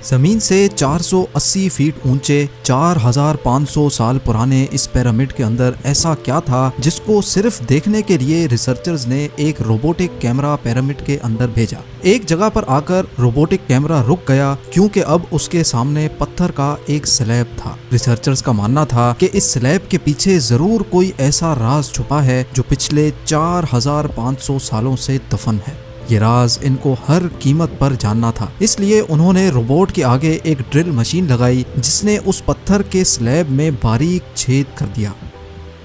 जमीन से 480 फीट ऊंचे 4500 साल पुराने इस पिरामिड के अंदर ऐसा क्या था जिसको सिर्फ देखने के लिए रिसर्चर्स ने एक रोबोटिक कैमरा पिरामिड के अंदर भेजा। एक जगह पर आकर रोबोटिक कैमरा रुक गया क्योंकि अब उसके सामने पत्थर का एक स्लैब था। रिसर्चर्स का मानना था कि इस स्लैब के पीछे जरूर कोई ऐसा राज छुपा है जो पिछले 4500 सालों से दफन है। ये राज इनको हर कीमत पर जानना था, इसलिए उन्होंने रोबोट के आगे एक ड्रिल मशीन लगाई जिसने उस पत्थर के स्लैब में बारीक छेद कर दिया।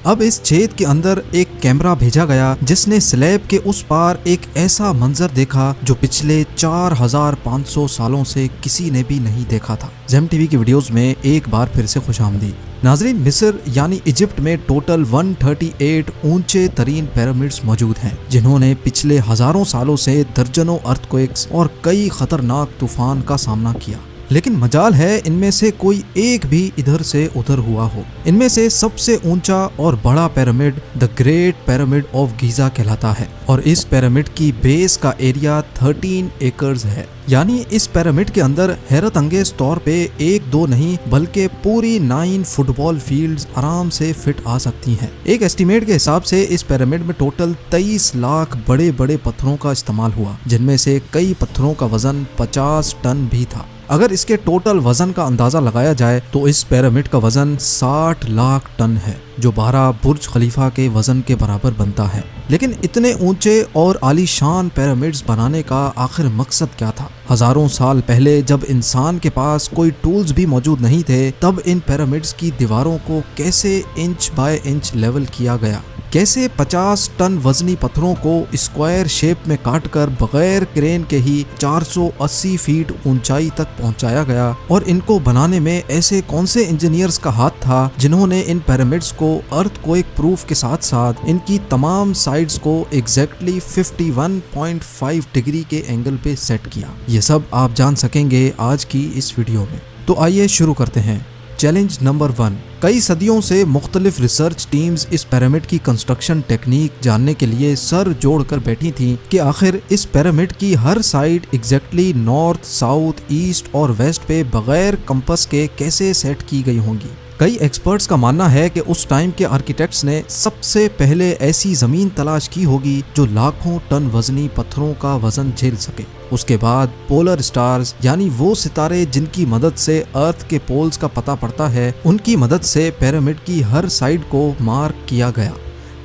अब इस छेद के अंदर एक कैमरा भेजा गया जिसने स्लैब के उस पार एक ऐसा मंजर देखा जो पिछले 4500 सालों से किसी ने भी नहीं देखा था। ज़ेम टीवी की वीडियोस में एक बार फिर से खुशामदीद। नाजरीन, मिस्र यानी इजिप्ट में टोटल 138 ऊंचे तरीन पिरामिड्स मौजूद हैं जिन्होंने पिछले हजारों सालों से दर्जनों अर्थक्वेक्स और कई खतरनाक तूफान का सामना किया, लेकिन मजाल है इनमें से कोई एक भी इधर से उधर हुआ हो। इनमें से सबसे ऊंचा और बड़ा pyramid the great pyramid of Giza कहलाता है और इस पिरामिड की बेस का एरिया 13 एकर्स है। यानी इस पिरामिड के अंदर हैरत अंगेज तौर पे एक दो नहीं बल्कि पूरी 9 फुटबॉल फील्ड्स आराम से फिट आ सकती हैं। एक एस्टीमेट के हिसाब से इस पिरामिड में टोटल 23 लाख बड़े बड़े पत्थरों का इस्तेमाल हुआ, जिनमें से कई पत्थरों का वजन 50 टन भी था। अगर इसके टोटल वजन का अंदाजा लगाया जाए तो इस पिरामिड का वजन 60 लाख टन है, जो 12 बुर्ज खलीफा के वजन के बराबर बनता है। लेकिन इतने ऊंचे और आलीशान पिरामिड्स बनाने का आखिर मकसद क्या था? हजारों साल पहले जब इंसान के पास कोई टूल्स भी मौजूद नहीं थे, तब इन पिरामिड्स की दीवारों को कैसे इंच बाय इंच लेवल किया गया? कैसे 50 टन वजनी पत्थरों को स्क्वायर शेप में काटकर बगैर क्रेन के ही 480 फीट ऊंचाई तक पहुंचाया गया? और इनको बनाने में ऐसे कौन से इंजीनियर्स का हाथ था जिन्होंने इन पिरामिड्स को अर्थक्वेक प्रूफ के साथ साथ इनकी तमाम साइड्स को एग्जैक्टली 51.5 डिग्री के एंगल पे सेट किया? ये सब आप जान सकेंगे आज की इस वीडियो में। तो आइए शुरू करते हैं। Challenge number 1। कई सदियों से मुख्तलिफ रिसर्च टीम्स इस पिरामिड की कंस्ट्रक्शन टेक्निक जानने के लिए सर जोड़कर बैठी थीं कि आखिर इस पिरामिड की हर side exactly north, south, east और वेस्ट पे बगैर कंपास के कैसे सेट की गई होंगी। कई एक्सपर्ट्स का मानना है कि उस टाइम के आर्किटेक्ट्स ने सबसे पहले ऐसी जमीन तलाश की होगी जो लाखों टन वजनी पत्थरों का वजन झेल सके। उसके बाद पोलर स्टार्स यानी वो सितारे जिनकी मदद से अर्थ के पोल्स का पता पड़ता है, उनकी मदद से पिरामिड की हर साइड को मार्क किया गया।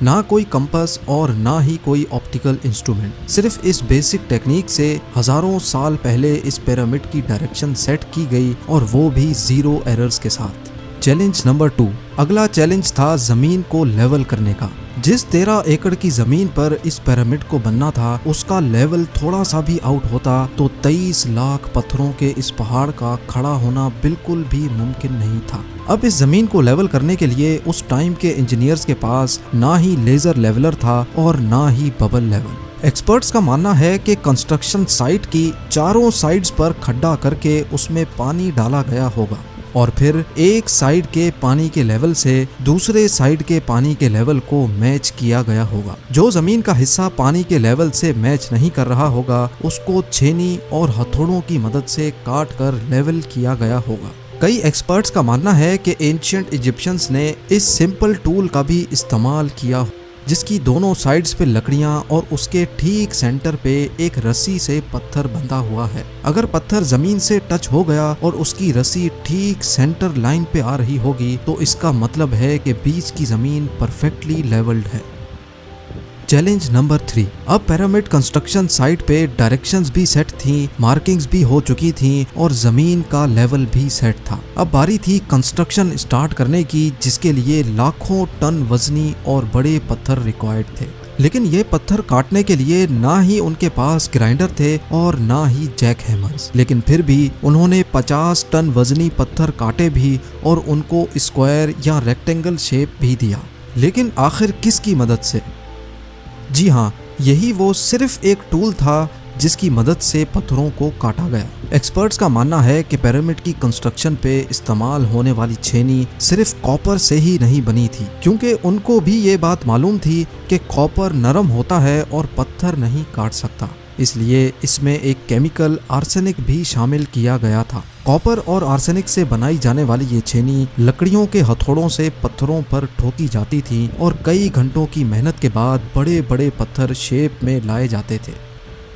ना कोई कंपास और ना ही कोई ऑप्टिकल इंस्ट्रूमेंट, सिर्फ इस बेसिक टेक्निक से हजारों साल पहले इस पिरामिड की डायरेक्शन सेट की गई और वो भी 0 एरर्स के साथ। Challenge number 2। अगला चैलेंज था जमीन को लेवल करने का। जिस 13 एकड़ की जमीन पर इस पिरामिड को बनना था, उसका लेवल थोड़ा सा भी आउट होता तो 23 लाख पत्थरों के इस पहाड़ का खड़ा होना बिल्कुल भी मुमकिन नहीं था। अब इस जमीन को लेवल करने के लिए उस टाइम के इंजीनियर्स के पास ना ही लेजर लेवलर था और ना ही बबल लेवल। एक्सपर्ट्स का मानना है कि कंस्ट्रक्शन साइट की चारों साइड्स पर खड्डा करके उसमें पानी डाला गया होगा और फिर एक साइड के पानी के लेवल से दूसरे साइड के पानी के लेवल को मैच किया गया होगा। जो जमीन का हिस्सा पानी के लेवल से मैच नहीं कर रहा होगा, उसको छेनी और हथौड़ों की मदद से काट कर लेवल किया गया होगा। कई एक्सपर्ट्स का मानना है कि एंशिएंट इजिप्शियंस ने इस सिंपल टूल का भी इस्तेमाल किया, जिसकी दोनों साइड्स पे लकड़ियां और उसके ठीक सेंटर पे एक रस्सी से पत्थर बंधा हुआ है। अगर पत्थर जमीन से टच हो गया और उसकी रस्सी ठीक सेंटर लाइन पे आ रही होगी तो इसका मतलब है कि बीच की जमीन परफेक्टली लेवल्ड है। Challenge number 3। अब पिरामिड कंस्ट्रक्शन साइट पे डायरेक्शंस भी सेट थी, मार्किंग्स भी हो चुकी थी और जमीन का लेवल भी सेट था। अब बारी थी कंस्ट्रक्शन स्टार्ट करने की, जिसके लिए लाखों टन वजनी और बड़े पत्थर रिक्वायर्ड थे। लेकिन ये पत्थर काटने के लिए ना ही उनके पास ग्राइंडर थे और ना ही जैक हैमर्स, लेकिन फिर भी उन्होंने 50 टन वजनी पत्थर काटे भी और उनको स्क्वायर या रेक्टेंगल शेप भी दिया। लेकिन आखिर किसकी मदद से? जी हाँ, यही वो सिर्फ एक टूल था जिसकी मदद से पत्थरों को काटा गया। एक्सपर्ट्स का मानना है कि पिरामिड की कंस्ट्रक्शन पे इस्तेमाल होने वाली छेनी सिर्फ कॉपर से ही नहीं बनी थी, क्योंकि उनको भी ये बात मालूम थी कि कॉपर नरम होता है और पत्थर नहीं काट सकता। इसलिए इसमें एक केमिकल आर्सेनिक भी शामिल किया गया था। कॉपर और आर्सेनिक से बनाई जाने वाली ये छेनी लकड़ियों के हथौड़ों से पत्थरों पर ठोकी जाती थी और कई घंटों की मेहनत के बाद बड़े बड़े पत्थर शेप में लाए जाते थे।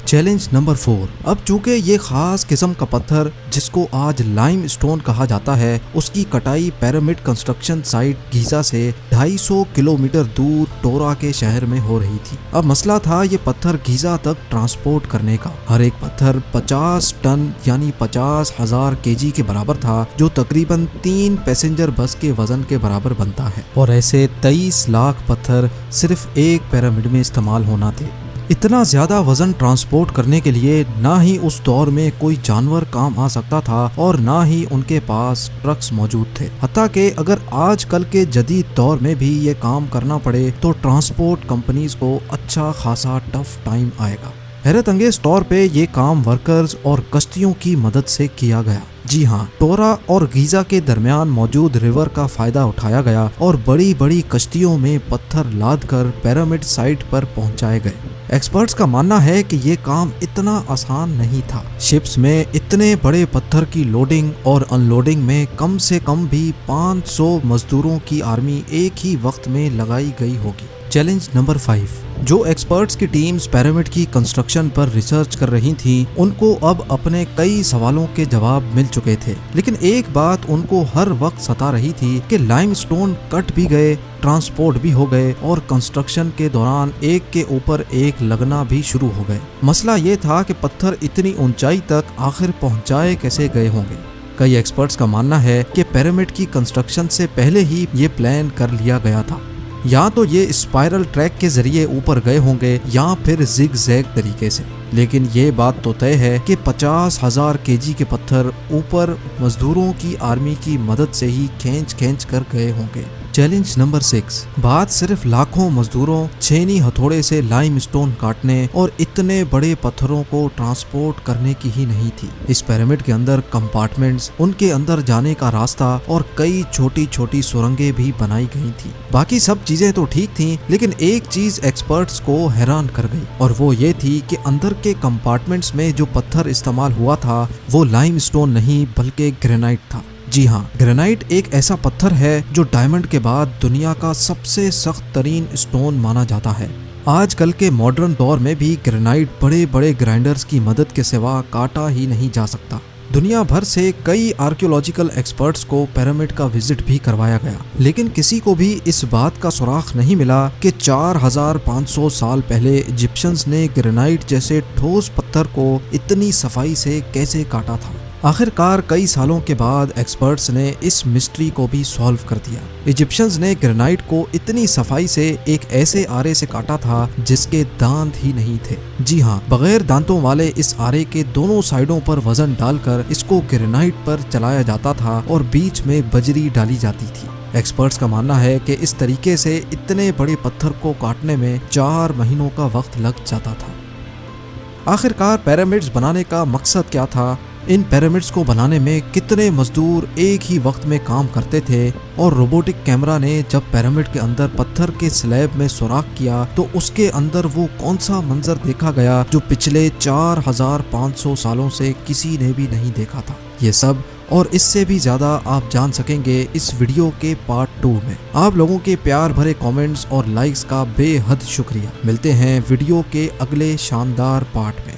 Challenge number 4। अब चूंकि ये खास किस्म का पत्थर जिसको आज लाइम स्टोन कहा जाता है, उसकी कटाई पिरामिड कंस्ट्रक्शन साइट गीजा से 250 किलोमीटर दूर टोरा के शहर में हो रही थी। अब मसला था ये पत्थर गीजा तक ट्रांसपोर्ट करने का। हर एक पत्थर 50 टन यानी 50,000 केजी के बराबर था, जो तकरीबन 3 पैसेंजर बस के वजन के बराबर बनता है। और ऐसे 23 लाख पत्थर सिर्फ एक पिरामिड में इस्तेमाल होना थे। इतना ज्यादा वजन ट्रांसपोर्ट करने के लिए ना ही उस दौर में कोई जानवर काम आ सकता था और ना ही उनके पास ट्रक्स मौजूद थे। हत्ता कि अगर आजकल के जदीद दौर में भी ये काम करना पड़े तो ट्रांसपोर्ट कंपनीज को अच्छा खासा टफ टाइम आएगा। हैरत अंगेज तौर पे ये काम वर्कर्स और कश्तियों की मदद से किया गया। जी हाँ, टोरा और गीजा के दरमियान मौजूद रिवर का फायदा उठाया गया और बड़ी बड़ी कश्तियों में पत्थर लाद कर पिरामिड साइट पर पहुंचाए गए। एक्सपर्ट्स का मानना है कि ये काम इतना आसान नहीं था। शिप्स में इतने बड़े पत्थर की लोडिंग और अनलोडिंग में कम से कम भी 500 मजदूरों की आर्मी एक ही वक्त में लगाई गई होगी। Challenge number 5। जो एक्सपर्ट्स की टीम्स पिरामिड की कंस्ट्रक्शन पर रिसर्च कर रही थी, उनको अब अपने कई सवालों के जवाब मिल चुके थे, लेकिन एक बात उनको हर वक्त सता रही थी कि लाइमस्टोन कट भी गए, ट्रांसपोर्ट भी हो गए और कंस्ट्रक्शन के दौरान एक के ऊपर एक लगना भी शुरू हो गए। मसला ये था कि पत्थर इतनी ऊंचाई तक आखिर पहुंचाए कैसे गए होंगे। कई एक्सपर्ट्स का मानना है कि पिरामिड की कंस्ट्रक्शन से पहले ही ये प्लान कर लिया गया था। या तो ये स्पाइरल ट्रैक के जरिए ऊपर गए होंगे या फिर जिग जैग तरीके से, लेकिन ये बात तो तय है कि 50,000 केजी के पत्थर ऊपर मजदूरों की आर्मी की मदद से ही खींच कर गए होंगे। Challenge number 6। बात सिर्फ लाखों मजदूरों छेनी हथौड़े से लाइमस्टोन काटने और इतने बड़े पत्थरों को ट्रांसपोर्ट करने की ही नहीं थी। इस पिरामिड के अंदर कंपार्टमेंट्स, उनके अंदर जाने का रास्ता और कई छोटी छोटी सुरंगें भी बनाई गई थी। बाकी सब चीजें तो ठीक थी, लेकिन एक चीज एक्सपर्ट्स को हैरान कर गई और वो ये थी कि अंदर के कंपार्टमेंट्स में जो पत्थर इस्तेमाल हुआ था वो लाइमस्टोन नहीं बल्कि ग्रेनाइट था। जी हाँ, ग्रेनाइट एक ऐसा पत्थर है जो डायमंड के बाद दुनिया का सबसे सख्त तरीन स्टोन माना जाता है। आजकल के मॉडर्न दौर में भी ग्रेनाइट बड़े बड़े ग्राइंडर्स की मदद के सिवा काटा ही नहीं जा सकता। दुनिया भर से कई आर्कियोलॉजिकल एक्सपर्ट्स को पिरामिड का विजिट भी करवाया गया, लेकिन किसी को भी इस बात का सुराग नहीं मिला कि 4500 साल पहले इजिप्शियंस ने ग्रेनाइट जैसे ठोस पत्थर को इतनी सफाई से कैसे काटा था। आखिरकार कई सालों के बाद एक्सपर्ट्स ने इस मिस्ट्री को भी सॉल्व कर दिया। इजिप्शियंस ने ग्रेनाइट को इतनी सफाई से एक ऐसे आरे से काटा था जिसके दांत ही नहीं थे। जी हाँ, बगैर दांतों वाले इस आरे के दोनों साइडों पर वजन डालकर इसको ग्रेनाइट पर चलाया जाता था और बीच में बजरी डाली जाती थी। एक्सपर्ट्स का मानना है कि इस तरीके से इतने बड़े पत्थर को काटने में 4 महीनों का वक्त लग जाता था। आखिरकार पिरामिड्स बनाने का मकसद क्या था? इन पिरामिड्स को बनाने में कितने मजदूर एक ही वक्त में काम करते थे? और रोबोटिक कैमरा ने जब पिरामिड के अंदर पत्थर के स्लैब में सुराख किया तो उसके अंदर वो कौन सा मंजर देखा गया जो पिछले 4500 सालों से किसी ने भी नहीं देखा था? ये सब और इससे भी ज्यादा आप जान सकेंगे इस वीडियो के पार्ट 2 में। आप लोगों के प्यार भरे कमेंट्स और लाइक्स का बेहद शुक्रिया। मिलते हैं वीडियो के अगले शानदार पार्ट में।